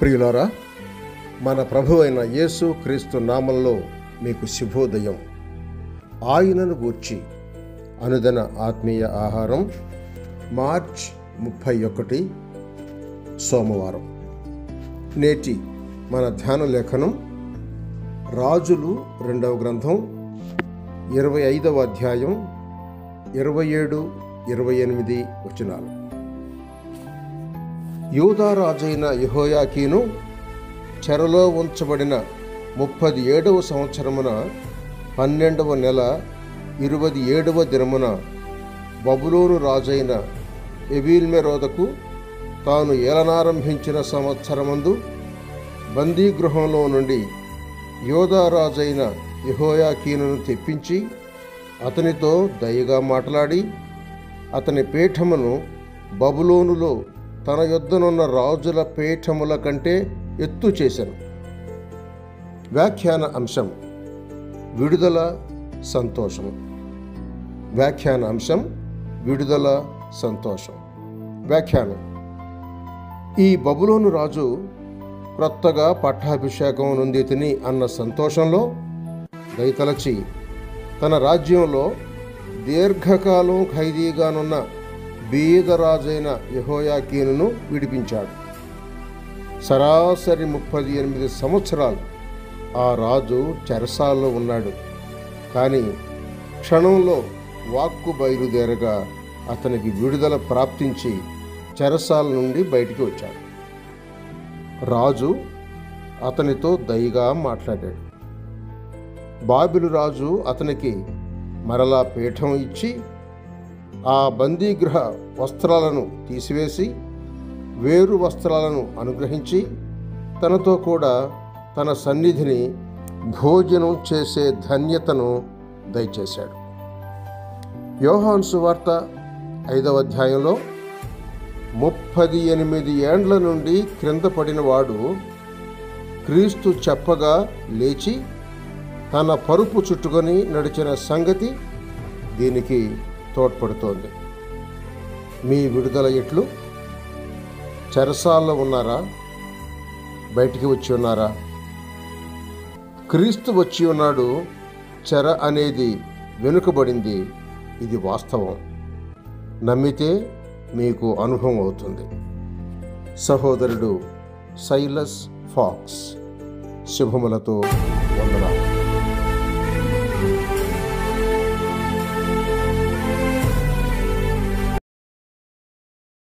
ప్రియులారా, మన ప్రభువైన యేసు క్రీస్తు నామంలో మీకు శుభోదయం. ఆయనను గూర్చి అనుదిన ఆత్మీయ ఆహారం, మార్చ్ 31 సోమవారం. నేటి మన ధ్యాన లేఖనం రాజులు 2వ గ్రంథం 25వ అధ్యాయం 27-28 వచనాలు. యూదా రాజైన యెహోయాకీను చెరలో ఉంచబడిన 37వ సంవత్సరమున 12వ నెల 27వ దినమున బబులోను రాజైన ఎవీల్మెరోదకు తాను ఏలనారంభించిన సంవత్సరమందు బందీగృహంలో నుండి యూదా రాజైన యెహోయాకీనును తెప్పించి అతనితో దయగా మాట్లాడి అతని పీఠమును బబులోనులో తన యొద్దనున్న రాజుల పీఠముల కంటే ఎత్తు చేశాను. వ్యాఖ్యాన అంశం: విడుదల, సంతోషం. వ్యాఖ్యాన అంశం: విడుదల, సంతోషం. వ్యాఖ్యానం: ఈ బబులోను రాజు క్రొత్తగా పట్టాభిషేకం నొందితిని అన్న సంతోషంలో దయతలచి తన రాజ్యంలో దీర్ఘకాలం ఖైదీగానున్న బీదరాజైన యెహోయాకీనును విడిపించాడు. సరాసరి 38 సంవత్సరాలు ఆ రాజు చెరసాల్లో ఉన్నాడు. కానీ క్షణంలో వాక్కు బయలుదేరగా అతనికి విడుదల ప్రాప్తించి చెరసాల నుండి బయటికి వచ్చాడు. రాజు అతనితో దయగా మాట్లాడాడు. బాబిలు రాజు అతనికి మరలా పీఠం ఇచ్చి ఆ బందీగృహ వస్త్రాలను తీసివేసి వేరు వస్త్రాలను అనుగ్రహించి తనతో కూడా తన సన్నిధిని భోజనం చేసే ధన్యతను దయచేశాడు. యోహాను సువార్త 5వ అధ్యాయంలో 38 ఏండ్ల నుండి క్రింద పడినవాడు క్రీస్తు చెప్పగా లేచి తన పరుపు చుట్టుకొని నడిచిన సంగతి దీనికి తోడ్పడుతోంది. మీ విడుదల ఎట్లు? చెరసాల్లో ఉన్నారా? బయటికి వచ్చి ఉన్నారా? క్రీస్తు వచ్చి ఉన్నాడు. చెర అనేది వెనుకబడింది. ఇది వాస్తవం. నమ్మితే మీకు అనుభవం అవుతుంది. సహోదరుడు సైలస్ ఫాక్స్. శుభములతో వందనాలు.